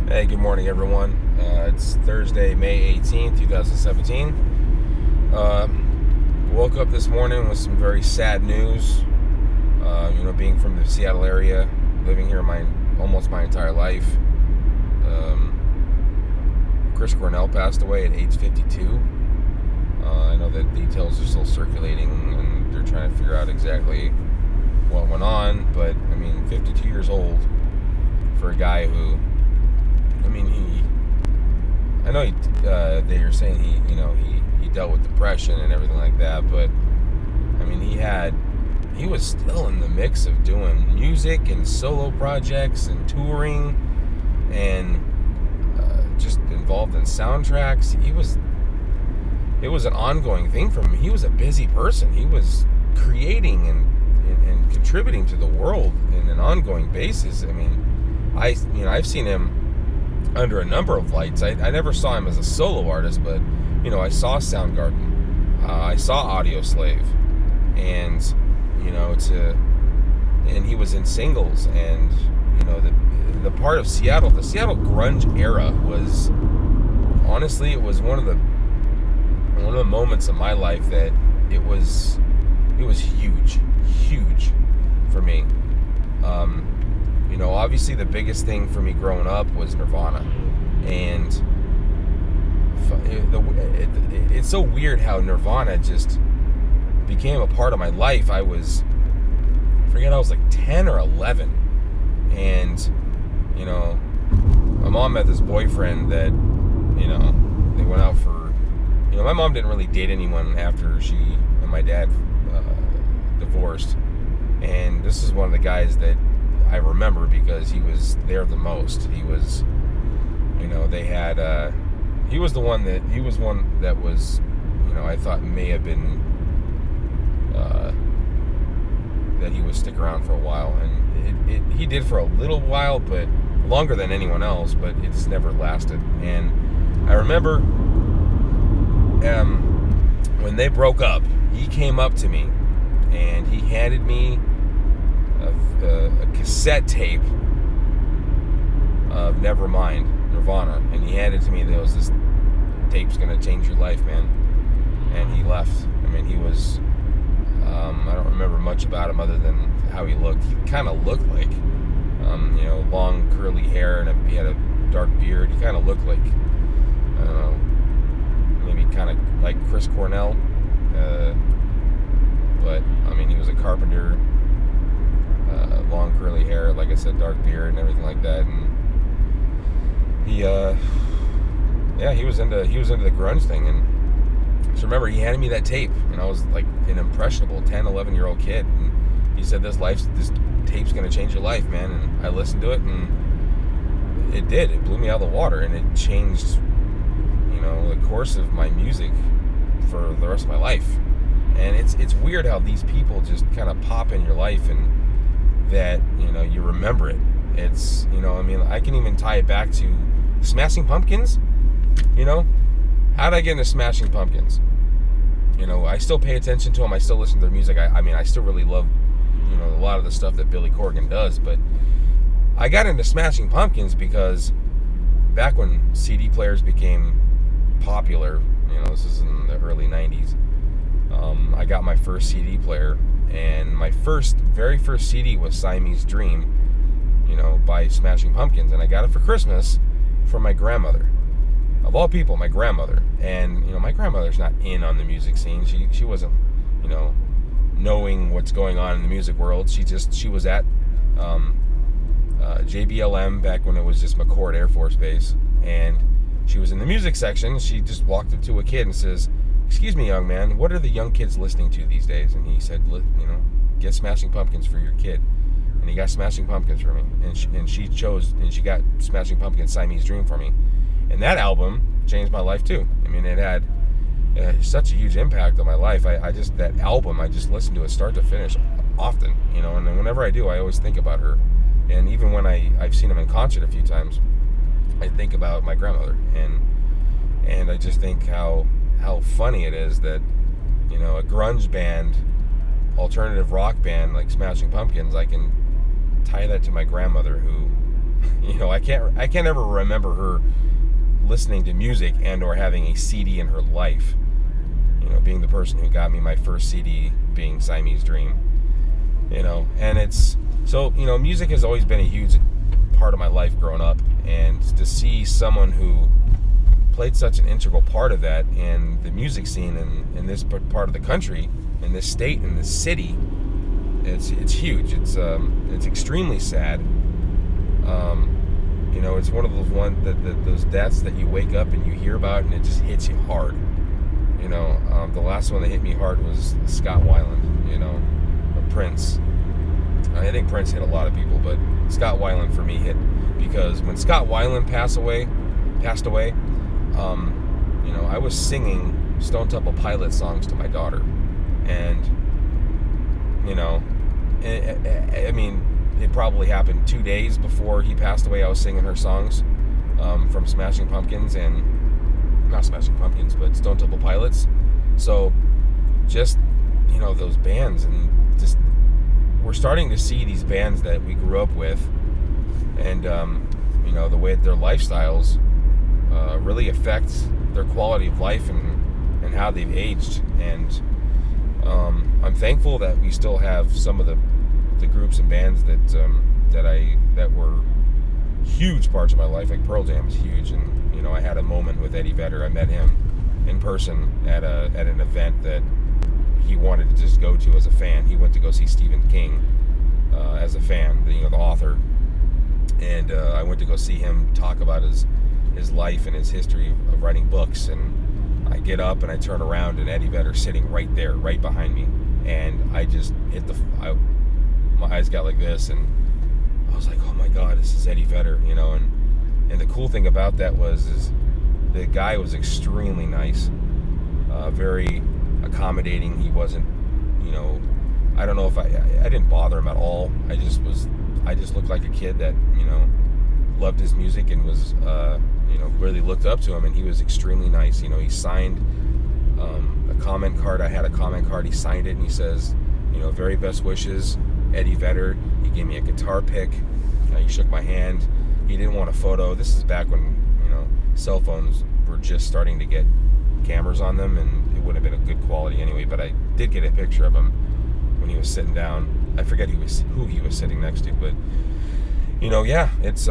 Hey, good morning, everyone. It's Thursday, May 18th, 2017. Woke up this morning with some very sad news. Being from the Seattle area, living here almost my entire life. Chris Cornell passed away at age 52. I know that details are still circulating, and they're trying to figure out exactly what went on. But 52 years old for a guy who. They were saying he dealt with depression and everything like that, but he was still in the mix of doing music and solo projects and touring and just involved in soundtracks. It was an ongoing thing for him. He was a busy person. He was creating and contributing to the world in an ongoing basis. I've seen him under a number of lights. I never saw him as a solo artist, but I saw Soundgarden, I saw Audioslave, and and he was in singles, and the part of Seattle, the Seattle grunge era was honestly, it was one of the moments of my life that it was huge for me. Obviously the biggest thing for me growing up was Nirvana, and it's so weird how Nirvana just became a part of my life. I was like 10 or 11, and my mom had this boyfriend that they went out for, my mom didn't really date anyone after she and my dad divorced, and this is one of the guys that I remember because he was there the most. He was, he was one that was, I thought may have been, that he would stick around for a while. And he did for a little while, but longer than anyone else, but it just never lasted. And I remember when they broke up, he came up to me and he handed me a cassette tape of Nevermind, Nirvana, and he handed it to me. There was this tape's gonna change your life, man. And he left. He was I don't remember much about him other than how he looked. He kind of looked like long curly hair, and he had a dark beard. He kind of looked like I don't know, maybe kind of like Chris Cornell, but he was a carpenter. Long curly hair, like I said, dark beard and everything like that, and he was into the grunge thing. And so remember, he handed me that tape, and I was like an impressionable 10, 11-year-old kid, and he said, this tape's gonna change your life, man. And I listened to it, and it did. It blew me out of the water, and it changed the course of my music for the rest of my life. And it's weird how these people just kind of pop in your life, and that you remember it. It's I can even tie it back to Smashing Pumpkins. How did I get into Smashing Pumpkins? I still pay attention to them. I still listen to their music. I still really love a lot of the stuff that Billy Corgan does. But I got into Smashing Pumpkins because back when CD players became popular, this is in the early 90s, I got my first CD player, and my very first CD was Siamese Dream, by Smashing Pumpkins, and I got it for Christmas from my grandmother. Of all people, my grandmother. And my grandmother's not in on the music scene. She wasn't knowing what's going on in the music world. She was at JBLM back when it was just McCord Air Force Base, and she was in the music section. She just walked up to a kid and says, "Excuse me, young man, what are the young kids listening to these days?" And he said, "Get Smashing Pumpkins for your kid." And he got Smashing Pumpkins for me, and she got Smashing Pumpkins Siamese Dream for me, and that album changed my life too. It had such a huge impact on my life. That album, I just listen to it start to finish often, and then whenever I do, I always think about her. And even when I've seen them in concert a few times, I think about my grandmother, and I just think how funny it is that a grunge band, alternative rock band like Smashing Pumpkins, I can tie that to my grandmother, who I can't ever remember her listening to music and or having a CD in her life. Being the person who got me my first CD being Siamese Dream. And it's so, music has always been a huge part of my life growing up, and to see someone who played such an integral part of that in the music scene in this part of the country, in this state, in this city, it's huge. It's extremely sad. It's one of those those deaths that you wake up and you hear about and it just hits you hard. The last one that hit me hard was Scott Weiland, or Prince. I think Prince hit a lot of people, but Scott Weiland for me hit, because when Scott Weiland passed away, I was singing Stone Temple Pilots songs to my daughter, and it probably happened 2 days before he passed away. I was singing her songs from Smashing Pumpkins, and not Smashing Pumpkins, but Stone Temple Pilots. So just those bands, and just we're starting to see these bands that we grew up with, and the way that their lifestyles really affect their quality of life and how they've aged. And I'm thankful that we still have some of the groups and bands that were huge parts of my life. Like Pearl Jam is huge, and I had a moment with Eddie Vedder. I met him in person at an event that he wanted to just go to as a fan. He went to go see Stephen King as a fan, the author, and I went to go see him talk about his life and his history of writing books. And I get up and I turn around, and Eddie Vedder's sitting right there, right behind me, and I just my eyes got like this, and I was like, oh my God, this is Eddie Vedder, and the cool thing about that is the guy was extremely nice, very accommodating. He wasn't, I don't know if I didn't bother him at all. I just looked like a kid that, loved his music and was, really looked up to him, and he was extremely nice. He signed a comment card. I had a comment card. He signed it, and he says, very best wishes, Eddie Vedder. He gave me a guitar pick. He shook my hand. He didn't want a photo. This is back when, cell phones were just starting to get cameras on them, and it would have been a good quality anyway, but I did get a picture of him when he was sitting down. I forget who he was sitting next to, but, it's,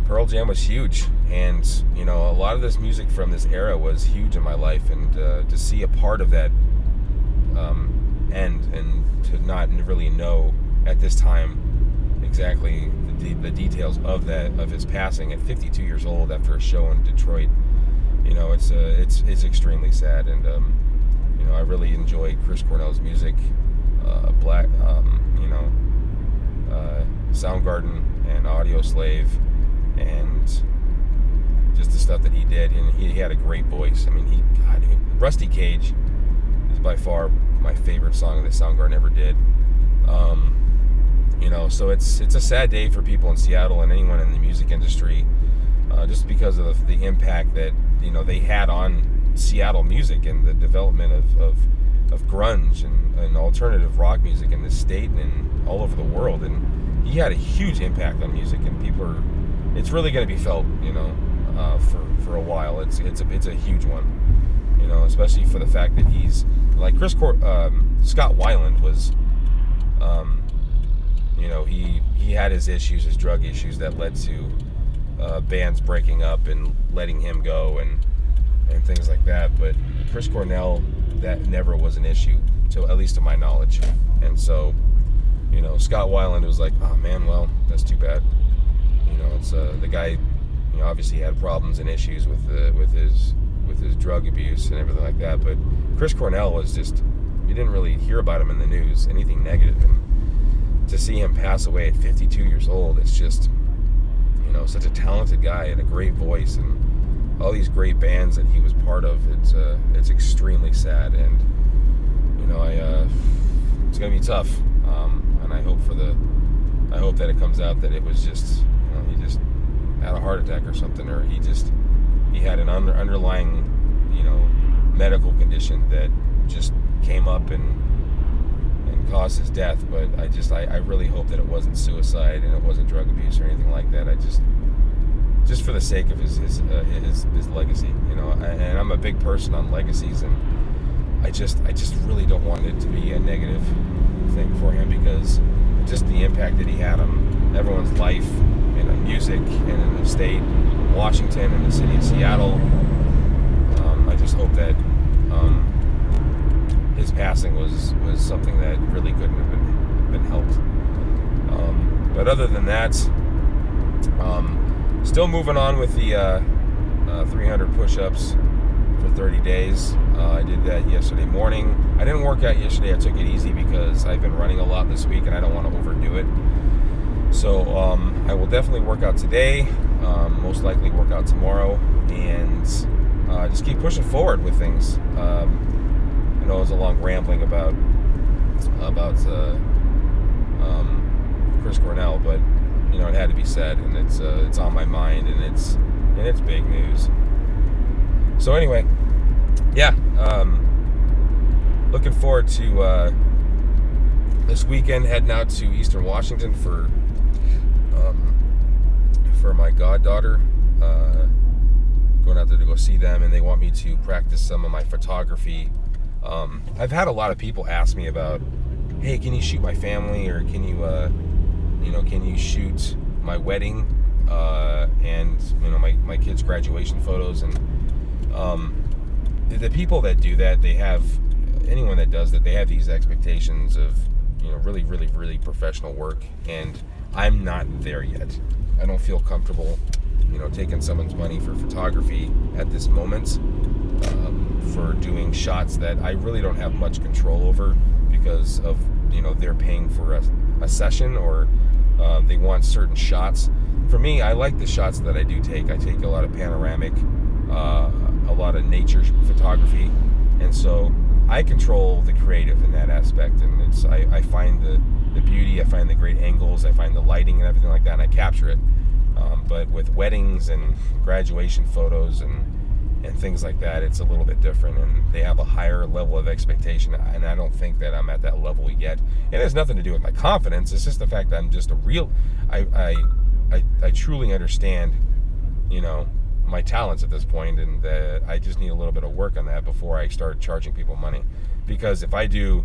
Pearl Jam was huge, and, a lot of this music from this era was huge in my life, and to see a part of that end, and to not really know at this time exactly the details of his passing at 52 years old after a show in Detroit, it's extremely sad. And I really enjoy Chris Cornell's music, Soundgarden and Audioslave, and just the stuff that he did. And he had a great voice. Rusty Cage is by far my favorite song that Soundgarden ever did. So it's a sad day for people in Seattle and anyone in the music industry, just because of the impact that they had on Seattle music and the development of grunge and alternative rock music in this state and all over the world. And he had a huge impact on music, and it's really going to be felt, for a while. It's a huge one, especially for the fact that he's like Scott Weiland was. He had his issues, his drug issues that led to bands breaking up and letting him go and things like that. But Chris Cornell, that never was an issue, at least to my knowledge. And so, Scott Weiland was like, oh man, well, that's too bad. It's the guy, obviously had problems and issues with his drug abuse and everything like that. But Chris Cornell was just, you didn't really hear about him in the news, anything negative. And to see him pass away at 52 years old, it's just, such a talented guy and a great voice, and all these great bands that he was part of. It's extremely sad, and it's gonna be tough. And I hope that it comes out that it was just, he just had a heart attack or something, or he had an underlying, medical condition that just came up and caused his death, but I really hope that it wasn't suicide and it wasn't drug abuse or anything like that. Just for the sake of his legacy, and I'm a big person on legacies, and I just really don't want it to be a negative thing for him, because just the impact that he had on everyone's life and on music and in the state, Washington, and the city of Seattle. I just hope that his passing was something that really couldn't have been helped. But other than that, still moving on with the 300 push-ups for 30 days. I did that yesterday morning. I didn't work out yesterday. I took it easy because I've been running a lot this week and I don't want to overdo it. So I will definitely work out today, most likely work out tomorrow, and just keep pushing forward with things. I know it was a long rambling about Chris Cornell, but it had to be said, and it's on my mind, and it's big news. So anyway, yeah, looking forward to this weekend, heading out to Eastern Washington for my goddaughter. Going out there to go see them, and they want me to practice some of my photography. I've had a lot of people ask me about, hey, can you shoot my family, or can you shoot my wedding, and my kids' graduation photos, and the people that do that, anyone that does that, they have these expectations of really, really, really professional work, and I'm not there yet. I don't feel comfortable taking someone's money for photography at this moment, for doing shots that I really don't have much control over, because of they're paying for a session, or they want certain shots. For me, I like the shots that I do take. I take a lot of panoramic, a lot of nature photography, and so I control the creative in that aspect, and I find the beauty, I find the great angles, I find the lighting and everything like that, and I capture it. But with weddings and graduation photos and things like that, it's a little bit different, and they have a higher level of expectation, and I don't think that I'm at that level yet. It has nothing to do with my confidence. It's just the fact that I'm just I truly understand my talents at this point, and I just need a little bit of work on that before I start charging people money. Because if I do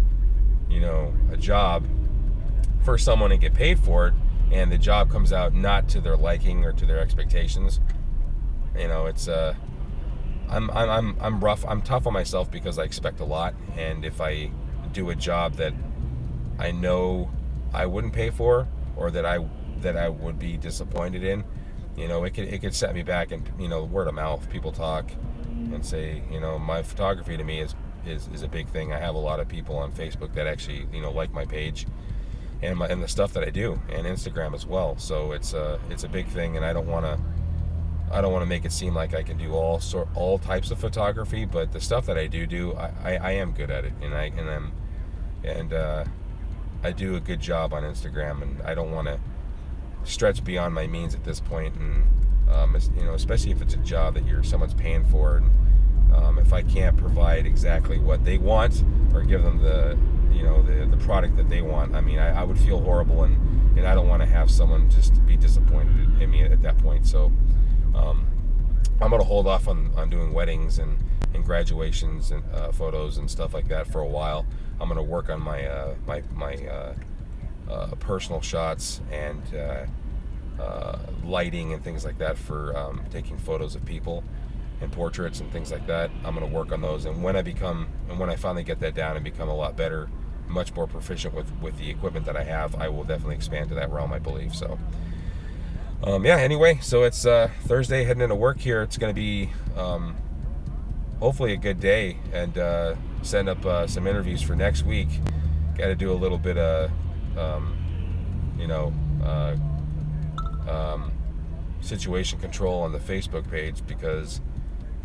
a job for someone and get paid for it, and the job comes out not to their liking or to their expectations, it's I'm rough. I'm tough on myself because I expect a lot, and if I do a job that I know I wouldn't pay for, or that I would be disappointed in, it could set me back. And word of mouth, people talk and say, my photography to me is a big thing. I have a lot of people on Facebook that actually like my page and the stuff that I do, and Instagram as well. So it's a big thing, and I don't want to make it seem like I can do all types of photography, but the stuff that I do, I am good at it, and I do a good job on Instagram, and I don't want to stretch beyond my means at this point, and especially if it's a job that someone's paying for, and if I can't provide exactly what they want, or give them the product that they want, I would feel horrible, and I don't want to have someone just be disappointed in me at that point. So I'm going to hold off on doing weddings and graduations and photos and stuff like that for a while. I'm going to work on my personal shots and lighting and things like that for taking photos of people and portraits and things like that. I'm going to work on those, and when I finally get that down and become a lot better, much more proficient with the equipment that I have, I will definitely expand to that realm, I believe. So anyway, so it's Thursday, heading into work here. It's going to be hopefully a good day, and send up some interviews for next week. Got to do a little bit of situation control on the Facebook page, because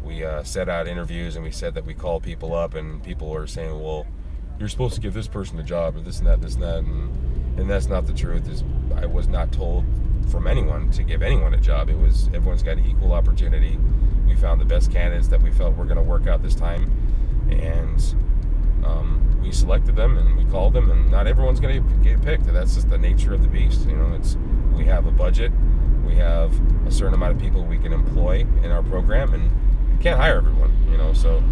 we set out interviews, and we said that we call people up, and people were saying, well, you're supposed to give this person a job, or this and that, and that's not the truth. I was not told from anyone to give anyone a job. It was, everyone's got equal opportunity. We found the best candidates that we felt were going to work out this time, and We selected them and we called them, and not everyone's going to get picked. That's just the nature of the beast. We have a budget, we have a certain amount of people we can employ in our program, and we can't hire everyone. So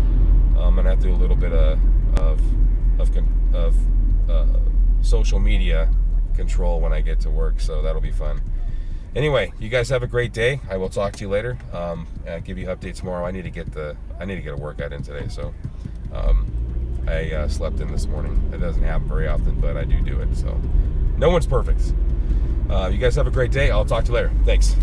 I'm gonna have to do a little bit of social media control when I get to work, so that'll be fun. Anyway, you guys have a great day. I will talk to you later. I'll give you updates tomorrow. I need to get a workout in today, so I slept in this morning. It doesn't happen very often, but I do it. So no one's perfect. You guys have a great day. I'll talk to you later. Thanks.